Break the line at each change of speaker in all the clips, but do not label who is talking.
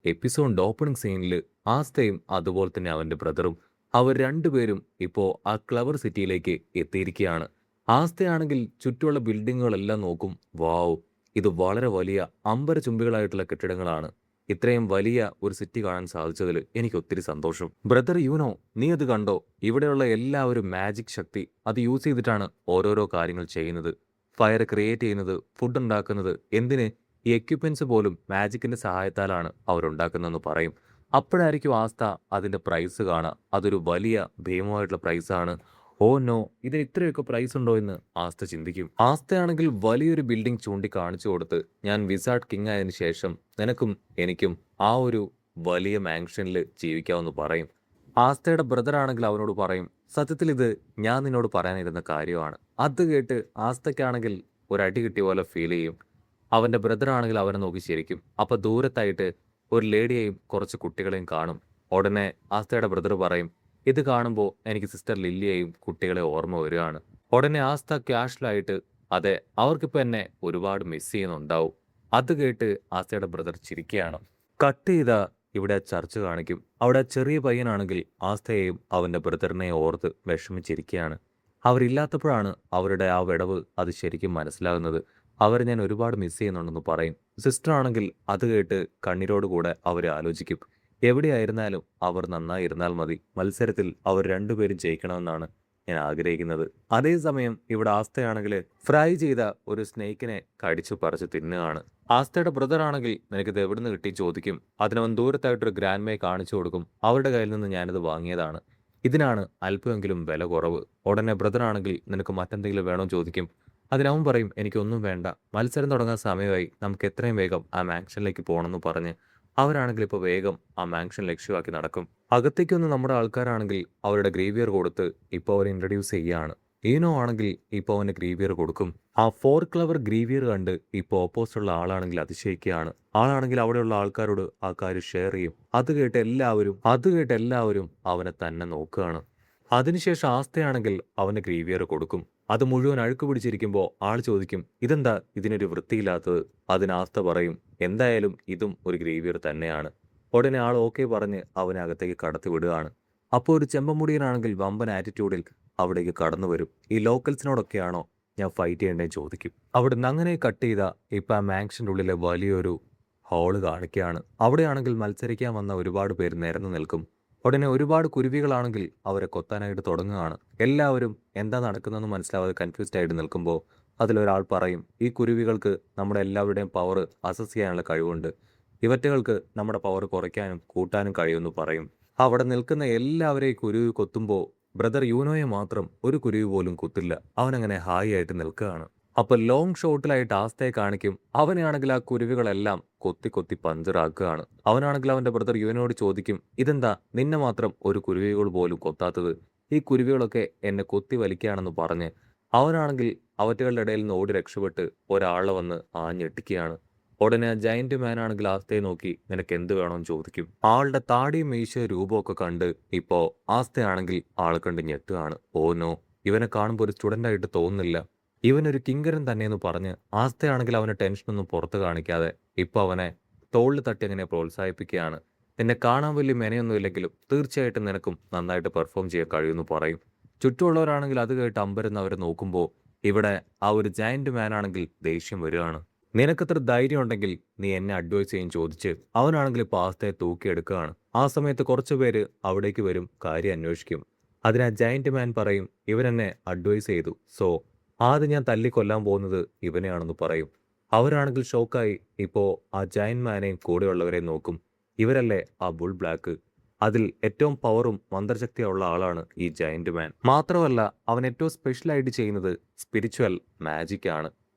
എപ്പിസോഡിന്റെ opening സീനിൽ ആസ്തയും അതുപോലെ തന്നെ അവന്റെ ബ്രദറും അവർ രണ്ടുപേരും ഇപ്പോ ആ ക്ലവർ സിറ്റിയിലേക്ക് എത്തിയിരിക്കുകയാണ്. ആസ്തയാണെങ്കിൽ ചുറ്റുമുള്ള ബിൽഡിങ്ങുകളെല്ലാം നോക്കും. വാവ്, ഇത് വളരെ വലിയ അമ്പരചുംബികളായിട്ടുള്ള കെട്ടിടങ്ങളാണ്. ഇത്രയും വലിയ ഒരു സിറ്റി കാണാൻ സാധിച്ചതിൽ എനിക്ക് ഒത്തിരി സന്തോഷം. ബ്രദർ യുനോ, നീ അത് കണ്ടോ? ഇവിടെയുള്ള എല്ലാവരും മാജിക് ശക്തി അത് യൂസ് ചെയ്തിട്ടാണ് ഓരോരോ കാര്യങ്ങൾ ചെയ്യുന്നത്. ഫയർ ക്രിയേറ്റ് ചെയ്യുന്നത്, ഫുഡ് ഉണ്ടാക്കുന്നത്, എന്തിന് ഈ എക്യുപ്മെന്റ്സ് പോലും മാജിക്കിന്റെ സഹായത്താലാണ് അവരുണ്ടാക്കുന്നതെന്ന് പറയും. അപ്പോഴായിരിക്കും ആസ്ത അതിന്റെ പ്രൈസ് കാണുക. അതൊരു വലിയ ഭീമമായിട്ടുള്ള പ്രൈസാണ്. ഓ നോ, ഇതിന് ഇത്രയൊക്കെ പ്രൈസ് ഉണ്ടോ എന്ന് ആസ്ത ചിന്തിക്കും. ആസ്തയാണെങ്കിൽ വലിയൊരു ബിൽഡിംഗ് ചൂണ്ടിക്കാണിച്ചു കൊടുത്ത്, ഞാൻ വിസാർഡ് കിങ് ആയതിനു ശേഷം നിനക്കും എനിക്കും ആ ഒരു വലിയ മാൻഷനിൽ ജീവിക്കാമെന്ന് പറയും. ആസ്തയുടെ ബ്രദർ ആണെങ്കിൽ അവനോട് പറയും, സത്യത്തിൽ ഇത് ഞാൻ നിന്നോട് പറയാനിരുന്ന കാര്യമാണ്. അത് കേട്ട് ആസ്തയ്ക്കാണെങ്കിൽ ഒരു അടി കിട്ടിയ പോലെ ഫീൽ ചെയ്യും. അവന്റെ ബ്രദർ ആണെങ്കിൽ അവനെ നോക്കി ചിരിക്കും. അപ്പൊ ദൂരത്തായിട്ട് ഒരു ലേഡിയെയും കുറച്ച് കുട്ടികളെയും കാണും. ഉടനെ ആസ്തയുടെ ബ്രദർ പറയും, ഇത് കാണുമ്പോൾ എനിക്ക് സിസ്റ്റർ ലില്ലിയെയും കുട്ടികളെ ഓർമ്മ വരികയാണ്. ഉടനെ ആസ്ത ക്യാഷ്വലായിട്ട്, അതെ, അവർക്കിപ്പോൾ എന്നെ ഒരുപാട് മിസ് ചെയ്യുന്നുണ്ടാവും. അത് കേട്ട് ആസ്തയുടെ ബ്രദർ ചിരിക്കുകയാണ്. കട്ട് ചെയ്ത ഇവിടെ ചർച്ച് കാണിക്കും. അവിടെ ചെറിയ പയ്യനാണെങ്കിൽ ആസ്തയെയും അവന്റെ ബ്രദറിനെയും ഓർത്ത് വിഷമിച്ചിരിക്കുകയാണ്. അവരില്ലാത്തപ്പോഴാണ് അവരുടെ ആ വിടവ് അത് ശരിക്കും മനസ്സിലാകുന്നത്. അവരെ ഞാൻ ഒരുപാട് മിസ് ചെയ്യുന്നുണ്ടെന്ന് പറയും. സിസ്റ്റർ ആണെങ്കിൽ അത് കേട്ട് കണ്ണീരോടുകൂടെ അവരെ ആലോചിക്കും. എവിടെയായിരുന്നാലും അവർ നന്നായിരുന്നാൽ മതി. മത്സരത്തിൽ അവർ രണ്ടുപേരും ജയിക്കണമെന്നാണ് ഞാൻ ആഗ്രഹിക്കുന്നത്. അതേസമയം ഇവിടെ ആസ്തയാണെങ്കിൽ ഫ്രൈ ചെയ്ത ഒരു സ്നേക്കിനെ കടിച്ചു പറിച്ച് തിന്നുകയാണ്. ആസ്തയുടെ ബ്രദർ ആണെങ്കിൽ നിനക്കിത് എവിടുന്ന് കിട്ടി ചോദിക്കും. അതിനവൻ ദൂരത്തായിട്ടൊരു ഗ്രാൻഡ്മയെ കാണിച്ചു കൊടുക്കും. അവരുടെ കയ്യിൽ നിന്ന് ഞാനിത് വാങ്ങിയതാണ്. ഇതിനാണ് അല്പമെങ്കിലും വില കുറവ്. ഉടനെ ബ്രദർ ആണെങ്കിൽ നിനക്ക് മറ്റെന്തെങ്കിലും വേണോ ചോദിക്കും. അതിനവൻ പറയും, എനിക്കൊന്നും വേണ്ട, മത്സരം തുടങ്ങാൻ സമയമായി, നമുക്ക് എത്രയും വേഗം ആ മാൻഷനിലേക്ക് പോകണമെന്ന് പറഞ്ഞ് അവരാണെങ്കിൽ ഇപ്പോൾ വേഗം ആ മാൻഷൻ ലക്ഷ്യമാക്കി നടക്കും. അകത്തേക്ക് വന്ന് നമ്മുടെ ആൾക്കാരാണെങ്കിൽ അവരുടെ ഗ്രീവിയർ കൊടുത്ത് ഇപ്പോൾ അവർ ഇൻട്രൊഡ്യൂസ് ചെയ്യുകയാണ്. ഈനോ ആണെങ്കിൽ ഇപ്പോൾ അവന് ഗ്രീവിയർ കൊടുക്കും. ആ 4 ക്ലവർ ഗ്രീവിയർ കണ്ട് ഇപ്പോൾ ഓപ്പോസിറ്റുള്ള ആളാണെങ്കിൽ അതിശയിക്കുകയാണ്. ആളാണെങ്കിൽ അവിടെയുള്ള ആൾക്കാരോട് ആ കാര്യം ഷെയർ ചെയ്യും. അത് കേട്ട് എല്ലാവരും അവനെ തന്നെ നോക്കുകയാണ്. അതിനുശേഷം ആസ്തയാണെങ്കിൽ അവന് ഗ്രീവിയർ കൊടുക്കും. അത് മുഴുവൻ അഴുക്ക് പിടിച്ചിരിക്കുമ്പോൾ ആൾ ചോദിക്കും, ഇതെന്താ ഇതിനൊരു വൃത്തിയില്ലാത്തത്? അതിന് ആസ്ത പറയും, എന്തായാലും ഇതും ഒരു ഗ്രീവിയർ തന്നെയാണ്. ഉടനെ ആൾ ഓക്കെ പറഞ്ഞ് അവനെ അകത്തേക്ക് കടത്തി വിടുകയാണ്. അപ്പോൾ ഒരു ചെമ്പമുടിയനാണെങ്കിൽ വമ്പൻ ആറ്റിറ്റ്യൂഡിൽ അവിടേക്ക് കടന്നു വരും. ഈ ലോക്കൽസിനോടൊക്കെയാണോ ഞാൻ ഫൈറ്റ് ചെയ്യേണ്ടതെന്ന് ചോദിക്കും. അവിടുന്ന് അങ്ങനെ കട്ട് ചെയ്ത ഇപ്പം ആ മാൻഷൻ്റെ ഉള്ളിലെ വലിയൊരു ഹാള് കാണിക്കുകയാണ്. അവിടെയാണെങ്കിൽ മത്സരിക്കാൻ വന്ന ഒരുപാട് പേര് നിരന്നു നിൽക്കും. ഉടനെ ഒരുപാട് കുരുവികളാണെങ്കിൽ അവരെ കൊത്താനായിട്ട് തുടങ്ങുകയാണ്. എല്ലാവരും എന്താ നടക്കുന്നതെന്ന് മനസ്സിലാവാതെ കൺഫ്യൂസ്ഡ് ആയിട്ട് നിൽക്കുമ്പോൾ അതിലൊരാൾ പറയും, ഈ കുരുവികൾക്ക് നമ്മുടെ എല്ലാവരുടെയും പവർ അസസ് ചെയ്യാനുള്ള കഴിവുണ്ട്. ഇവറ്റകൾക്ക് നമ്മുടെ പവർ കുറയ്ക്കാനും കൂട്ടാനും കഴിയുമെന്ന് പറയും. അവിടെ നിൽക്കുന്ന എല്ലാവരെയും കുരുവി കൊത്തുമ്പോൾ ബ്രദർ യൂനോയെ മാത്രം ഒരു കുരുവി പോലും കുത്തില്ല. അവനങ്ങനെ ഹായ് ആയിട്ട് നിൽക്കുകയാണ്. അപ്പൊ ലോങ് ഷോട്ടിലായിട്ട് ആസ്തയെ കാണിക്കും. അവനെയാണെങ്കിൽ ആ കുരുവികളെല്ലാം കൊത്തി കൊത്തി പഞ്ചറാക്കുകയാണ്. അവനാണെങ്കിൽ അവന്റെ ബ്രദർ യുവനോട് ചോദിക്കും, ഇതെന്താ നിന്നെ മാത്രം ഒരു കുരുവികൾ പോലും കൊത്താത്തത്? ഈ കുരുവികളൊക്കെ എന്നെ കൊത്തി വലിക്കുകയാണെന്ന് പറഞ്ഞ് അവനാണെങ്കിൽ അവറ്റകളുടെ ഇടയിൽ നിന്ന് ഓടി രക്ഷപ്പെട്ട് ഒരാളെ വന്ന് ആഞ്ഞെട്ടിക്കുകയാണ്. ഉടനെ ആ ജയന്റ് മാൻ ആണെങ്കിൽ ആസ്തയെ നോക്കി, നിനക്ക് എന്ത് വേണമെന്ന് ചോദിക്കും. ആളുടെ താടിയും മീശ രൂപമൊക്കെ കണ്ട് ഇപ്പോ ആസ്തയാണെങ്കിൽ ആളെ കണ്ട് ഞെട്ടുകയാണ്. ഓ നോ, ഇവനെ കാണുമ്പോൾ ഒരു സ്റ്റുഡന്റ് ആയിട്ട് തോന്നുന്നില്ല, ഇവനൊരു കിങ്കരൻ തന്നെയെന്ന് പറഞ്ഞ് ആസ്തയാണെങ്കിൽ അവനെ ടെൻഷനൊന്നും പുറത്ത് കാണിക്കാതെ ഇപ്പൊ അവനെ തോളിൽ തട്ടി അങ്ങനെ പ്രോത്സാഹിപ്പിക്കുകയാണ്. നിന്നെ കാണാൻ വലിയ മെനയൊന്നും ഇല്ലെങ്കിലും തീർച്ചയായിട്ടും നിനക്കും നന്നായിട്ട് പെർഫോം ചെയ്യാൻ കഴിയുമെന്ന് പറയും. ചുറ്റുമുള്ളവരാണെങ്കിൽ അത് കേട്ട് അമ്പരന്ന് അവരെ നോക്കുമ്പോൾ ഇവിടെ ആ ഒരു ജയന്റ് മാൻ ആണെങ്കിൽ ദേഷ്യം വരികയാണ്. നിനക്കത്ര ധൈര്യം ഉണ്ടെങ്കിൽ നീ എന്നെ അഡ്വൈസ് ചെയ്യും ചോദിച്ച് അവനാണെങ്കിൽ ഇപ്പോൾ ആസ്തയെ തൂക്കിയെടുക്കുകയാണ്. ആ സമയത്ത് കുറച്ചു പേര് അവിടേക്ക് വരും, കാര്യം അന്വേഷിക്കും. അതിനാ ജയന്റ് മാൻ പറയും, ഇവരെന്നെ അഡ്വൈസ് ചെയ്തു, സോ ആദ്യം ഞാൻ തല്ലിക്കൊല്ലാൻ പോകുന്നത് ഇവനെയാണെന്ന് പറയും. അവരാണെങ്കിൽ ഷോക്കായി ഇപ്പോൾ ആ ജയന്റ് മാനെയും കൂടെയുള്ളവരെയും നോക്കും. ഇവരല്ലേ ആ ബുൾ ബ്ലാക്ക്? അതിൽ ഏറ്റവും പവറും മന്ത്രശക്തിയുള്ള ആളാണ് ഈ ജയന്റ് മാൻ. മാത്രമല്ല അവൻ ഏറ്റവും സ്പെഷ്യലായിട്ട് ചെയ്യുന്നത് സ്പിരിച്വൽ മാജിക് ആണ്.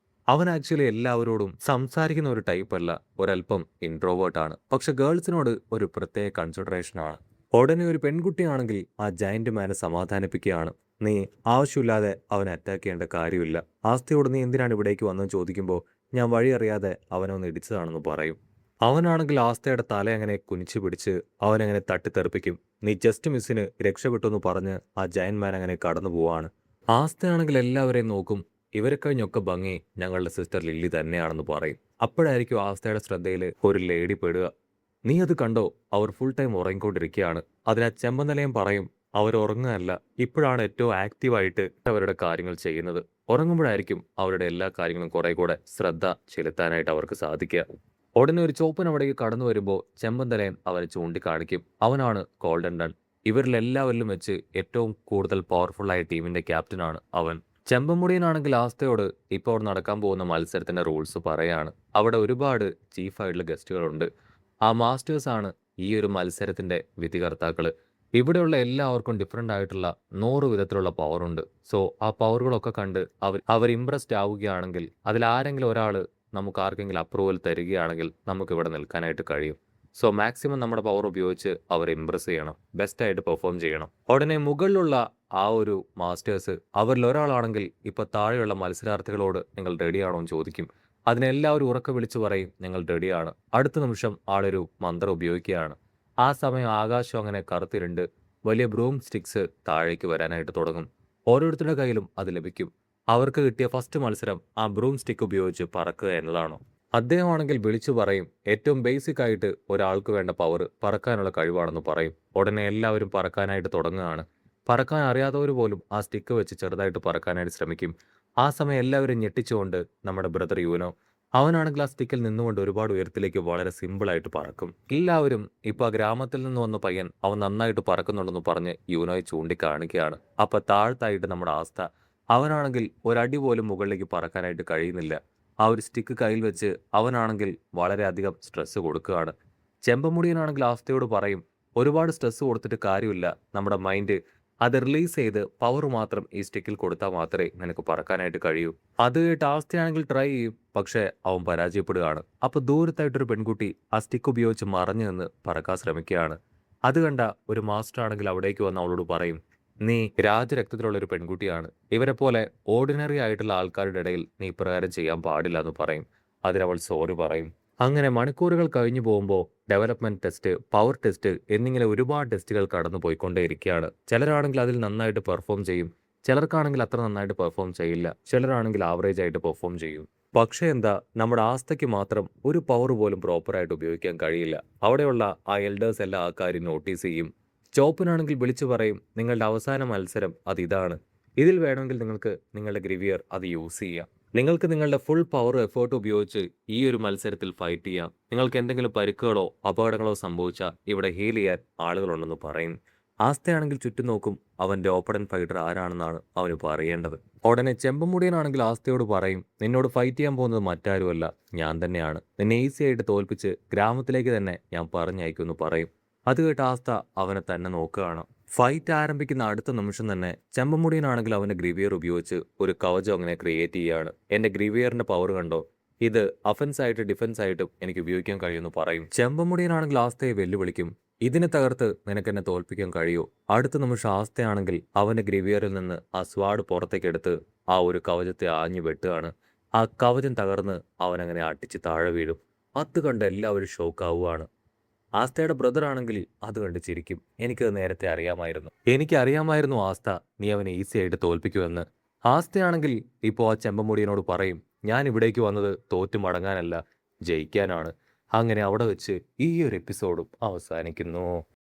അവൻ ആക്ച്വലി എല്ലാവരോടും സംസാരിക്കുന്ന ഒരു ടൈപ്പ് അല്ല, ഒരല്പം ഇൻട്രോവേർട്ട് ആണ്. പക്ഷെ ഗേൾസിനോട് ഒരു പ്രത്യേക കൺസിഡറേഷൻ ആണ്. ഉടനെ ഒരു പെൺകുട്ടിയാണെങ്കിൽ ആ ജയന്റ് മാനെ സമാധാനിപ്പിക്കുകയാണ്. നീ ആവശ്യമില്ലാതെ അവനെ അറ്റാക്ക് ചെയ്യേണ്ട കാര്യമില്ല. ആസ്തയോട് നീ എന്തിനാണ് ഇവിടേക്ക് വന്നെന്ന് ചോദിക്കുമ്പോൾ ഞാൻ വഴി അറിയാതെ അവനൊന്ന് ഇടിച്ചതാണെന്ന് പറയും. അവനാണെങ്കിൽ ആസ്തയുടെ തല അങ്ങനെ കുനിച്ചു പിടിച്ച് അവനങ്ങനെ തട്ടിത്തെറിപ്പിക്കും. നീ ജസ്റ്റ് മിസ്സിന് രക്ഷപ്പെട്ടു എന്ന് പറഞ്ഞ് ആ ജയന്റ് മാൻ അങ്ങനെ കടന്നു പോവാണ്. ആസ്തയാണെങ്കിൽ എല്ലാവരെയും നോക്കും. ഇവരെ കഴിഞ്ഞൊക്കെ ഭംഗി ഞങ്ങളുടെ സിസ്റ്റർ ലില്ലി തന്നെയാണെന്ന് പറയും. അപ്പോഴായിരിക്കും ആസ്തയുടെ ശ്രദ്ധയിൽ ഒരു ലേഡി പെടുക. നീ അത് കണ്ടോ? അവർ ഫുൾ ടൈം ഉറങ്ങിക്കൊണ്ടിരിക്കുകയാണ്. അതിന് ആ ചെമ്പന്തലയൻ പറയും, അവർ ഉറങ്ങുകയല്ല. ഇപ്പോഴാണ് ഏറ്റവും ആക്റ്റീവായിട്ട് അവരുടെ കാര്യങ്ങൾ ചെയ്യുന്നത്. ഉറങ്ങുമ്പോഴായിരിക്കും അവരുടെ എല്ലാ കാര്യങ്ങളും കുറെ കൂടെ ശ്രദ്ധ ചെലുത്താനായിട്ട് അവർക്ക് സാധിക്കുക. ഉടനെ ഒരു ചോപ്പൻ അവിടേക്ക് കടന്നു വരുമ്പോൾ ചെമ്പന്തലയൻ അവനെ ചൂണ്ടിക്കാണിക്കും. അവനാണ് ഗോൾഡൻ ഡൺ. ഇവരിലെല്ലാവരിലും വെച്ച് ഏറ്റവും കൂടുതൽ പവർഫുൾ ആയ ടീമിന്റെ ക്യാപ്റ്റനാണ് അവൻ. ചെമ്പൻമുടിയനാണെങ്കിൽ ആസ്തയോട് ഇപ്പോൾ അവിടെ നടക്കാൻ പോകുന്ന മത്സരത്തിന്റെ റൂൾസ് പറയാണ്. അവിടെ ഒരുപാട് ചീഫായിട്ടുള്ള ഗസ്റ്റുകളുണ്ട്. ആ മാസ്റ്റേഴ്സ് ആണ് ഈ ഒരു മത്സരത്തിന്റെ വിധികർത്താക്കള്. ഇവിടെയുള്ള എല്ലാവർക്കും ഡിഫറൻ്റ് ആയിട്ടുള്ള 100 വിധത്തിലുള്ള പവറുണ്ട്. സോ ആ പവറുകളൊക്കെ കണ്ട് അവർ ഇംപ്രസ്ഡ് ആവുകയാണെങ്കിൽ അതിലാരെങ്കിലും ഒരാൾ നമുക്ക് ആർക്കെങ്കിലും അപ്രൂവൽ തരികയാണെങ്കിൽ നമുക്ക് ഇവിടെ നിൽക്കാനായിട്ട് കഴിയും. സോ മാക്സിമം നമ്മുടെ പവർ ഉപയോഗിച്ച് അവരെ ഇംപ്രസ് ചെയ്യണം. ബെസ്റ്റായിട്ട് പെർഫോം ചെയ്യണം. ഉടനെ മുകളിലുള്ള ആ ഒരു മാസ്റ്റേഴ്സ് അവരിൽ ഒരാളാണെങ്കിൽ ഇപ്പോൾ താഴെയുള്ള മത്സരാർത്ഥികളോട് നിങ്ങൾ റെഡിയാണോ എന്ന് ചോദിക്കും. അതിനെല്ലാവരും ഉറക്കെ വിളിച്ചു പറയും ഞങ്ങൾ റെഡിയാണ്. അടുത്ത നിമിഷം ആളൊരു മന്ത്രം ഉപയോഗിക്കുകയാണ്. ആ സമയം ആകാശം അങ്ങനെ കറുത്തിരുണ്ട് വലിയ ബ്രൂം സ്റ്റിക്സ് താഴേക്ക് വരാനായിട്ട് തുടങ്ങും. ഓരോരുത്തരുടെ കയ്യിലും അത് ലഭിക്കും. അവർക്ക് കിട്ടിയ ഫസ്റ്റ് മത്സരം ആ ബ്രൂം സ്റ്റിക്ക് ഉപയോഗിച്ച് പറക്കുക എന്നതാണ്. അദ്ദേഹമാണെങ്കിൽ വിളിച്ചു പറയും ഏറ്റവും ബേസിക് ആയിട്ട് ഒരാൾക്ക് വേണ്ട പവർ പറക്കാനുള്ള കഴിവാണെന്ന് പറയും. ഉടനെ എല്ലാവരും പറക്കാനായിട്ട് തുടങ്ങുകയാണ്. പറക്കാൻ അറിയാത്തവർ പോലും ആ സ്റ്റിക്ക് വെച്ച് ചെറുതായിട്ട് പറക്കാനായിട്ട് ശ്രമിക്കും. ആ സമയം എല്ലാവരും ഞെട്ടിച്ചുകൊണ്ട് നമ്മുടെ ബ്രദർ യുവനോ അവനാണെങ്കിൽ ആ സ്റ്റിക്കിൽ നിന്നുകൊണ്ട് ഒരുപാട് ഉയരത്തിലേക്ക് വളരെ സിമ്പിളായിട്ട് പറക്കും. എല്ലാവരും ഇപ്പൊ ആ ഗ്രാമത്തിൽ നിന്ന് വന്ന പയ്യൻ അവൻ നന്നായിട്ട് പറക്കുന്നുണ്ടെന്ന് പറഞ്ഞ് യുവനോയെ ചൂണ്ടിക്കാണിക്കുകയാണ്. അപ്പൊ താഴത്തായിട്ട് നമ്മുടെ ആസ്ഥ അവനാണെങ്കിൽ ഒരടി പോലും മുകളിലേക്ക് പറക്കാനായിട്ട് കഴിയുന്നില്ല. ആ ഒരു സ്റ്റിക്ക് കയ്യിൽ വെച്ച് അവനാണെങ്കിൽ വളരെയധികം സ്ട്രെസ് കൊടുക്കുകയാണ്. ചെമ്പമുടിയനാണെങ്കിൽ ആസ്ഥയോട് പറയും ഒരുപാട് സ്ട്രെസ് കൊടുത്തിട്ട് കാര്യമില്ല. നമ്മുടെ മൈൻഡ് അത് റിലീസ് ചെയ്ത് പവർ മാത്രം ഈ സ്റ്റിക്കിൽ കൊടുത്താൽ മാത്രമേ നിനക്ക് പറക്കാനായിട്ട് കഴിയൂ. അത് കേട്ട് ആസ്ഥയാണെങ്കിൽ ട്രൈ ചെയ്യും. പക്ഷേ അവൻ പരാജയപ്പെടുകയാണ്. അപ്പൊ ദൂരത്തായിട്ടൊരു പെൺകുട്ടി ആ സ്റ്റിക്ക് ഉപയോഗിച്ച് മറഞ്ഞു നിന്ന് പറക്കാൻ ശ്രമിക്കുകയാണ്. അത് കണ്ട ഒരു മാസ്റ്റർ ആണെങ്കിൽ അവിടേക്ക് വന്ന് അവളോട് പറയും നീ രാജരക്തത്തിലുള്ള ഒരു പെൺകുട്ടിയാണ്. ഇവരെ പോലെ ഓർഡിനറി ആയിട്ടുള്ള ആൾക്കാരുടെ ഇടയിൽ നീ ഇപ്രകാരം ചെയ്യാൻ പാടില്ല എന്ന് പറയും. അതിനവൾ സോറി പറയും. അങ്ങനെ മണിക്കൂറുകൾ കഴിഞ്ഞു പോകുമ്പോൾ ഡെവലപ്മെന്റ് ടെസ്റ്റ്, പവർ ടെസ്റ്റ് എന്നിങ്ങനെ ഒരുപാട് ടെസ്റ്റുകൾ കടന്നു പോയിക്കൊണ്ടേയിരിക്കുകയാണ്. ചിലരാണെങ്കിൽ അതിൽ നന്നായിട്ട് പെർഫോം ചെയ്യും. ചിലർക്കാണെങ്കിൽ അത്ര നന്നായിട്ട് പെർഫോം ചെയ്യില്ല. ചിലരാണെങ്കിൽ ആവറേജ് ആയിട്ട് പെർഫോം ചെയ്യും. പക്ഷേ എന്താ നമ്മുടെ ആസ്ഥയ്ക്ക് മാത്രം ഒരു പവർ പോലും പ്രോപ്പറായിട്ട് ഉപയോഗിക്കാൻ കഴിയില്ല. അവിടെയുള്ള ആ എൽഡേഴ്സ് എല്ലാ ആ കാര്യം നോട്ടീസ് ചെയ്യും. ചോപ്പനാണെങ്കിൽ വിളിച്ചു പറയും നിങ്ങളുടെ അവസാന മത്സരം അത് ഇതാണ്. ഇതിൽ വേണമെങ്കിൽ നിങ്ങൾക്ക് നിങ്ങളുടെ ഗ്രിവിയർ അത് യൂസ് ചെയ്യാം. നിങ്ങൾക്ക് നിങ്ങളുടെ ഫുൾ പവർ എഫേർട്ട് ഉപയോഗിച്ച് ഈ ഒരു മത്സരത്തിൽ ഫൈറ്റ് ചെയ്യാം. നിങ്ങൾക്ക് എന്തെങ്കിലും പരിക്കുകളോ അപകടങ്ങളോ സംഭവിച്ചാൽ ഇവിടെ ഹീൽ ചെയ്യാൻ ആളുകളുണ്ടെന്ന് പറയും. ആസ്ഥയാണെങ്കിൽ ചുറ്റും നോക്കും. അവന്റെ ഓപ്പണന്റ് ഫൈറ്റർ ആരാണെന്നാണ് അവന് പറയേണ്ടത്. ഉടനെ ചെമ്പമുടിയനാണെങ്കിൽ ആസ്ഥയോട് പറയും നിന്നോട് ഫൈറ്റ് ചെയ്യാൻ പോകുന്നത് മറ്റാരുമല്ല ഞാൻ തന്നെയാണ്. നിന്നെ ഈസി ആയിട്ട് തോൽപ്പിച്ച് ഗ്രാമത്തിലേക്ക് തന്നെ ഞാൻ പറഞ്ഞയക്കുമെന്ന് പറയും. അത് കേട്ട് ആസ്ഥ അവനെ തന്നെ നോക്കുകയാണ്. ഫൈറ്റ് ആരംഭിക്കുന്ന അടുത്ത നിമിഷം തന്നെ ചെമ്പമുടിയനാണെങ്കിൽ അവന്റെ ഗ്രിവിയർ ഉപയോഗിച്ച് ഒരു കവചം അങ്ങനെ ക്രിയേറ്റ് ചെയ്യുകയാണ്. എന്റെ ഗ്രിവിയറിന്റെ പവർ കണ്ടോ, ഇത് അഫൻസ് ആയിട്ട് ഡിഫൻസ് ആയിട്ടും എനിക്ക് ഉപയോഗിക്കാൻ കഴിയുമെന്ന് പറയും. ചെമ്പമുടിയനാണെങ്കിൽ ആസ്ഥയെ വെല്ലുവിളിക്കും ഇതിനെ തകർത്ത് നിനക്ക് എന്നെ തോൽപ്പിക്കാൻ കഴിയൂ. അടുത്ത നിമിഷം ആസ്ഥയാണെങ്കിൽ അവന്റെ ഗ്രിവിയറിൽ നിന്ന് ആ സ്വാഡ് പുറത്തേക്ക് എടുത്ത് ആ ഒരു കവചത്തെ ആഞ്ഞു വെട്ടുകയാണ്. ആ കവചം തകർന്ന് അവനങ്ങനെ അടിച്ച് താഴെ വീഴും. അത് കണ്ട് എല്ലാവരും ഷോക്കാവുകയാണ്. ആസ്ഥയുടെ ബ്രദർ ആണെങ്കിൽ അത് കണ്ട് ചിരിക്കും. എനിക്കത് നേരത്തെ അറിയാമായിരുന്നു. എനിക്കറിയാമായിരുന്നു ആസ്ഥ നീ അവനെ ഈസി ആയിട്ട് തോൽപ്പിക്കുമെന്ന്. ആസ്ഥയാണെങ്കിൽ ഇപ്പോൾ ആ ചെമ്പമുടിയനോട് പറയും ഞാൻ ഇവിടേക്ക് വന്നത് തോറ്റു മടങ്ങാനല്ല, ജയിക്കാനാണ്. അങ്ങനെ അവിടെ വെച്ച് ഈ ഒരു എപ്പിസോഡും അവസാനിക്കുന്നു.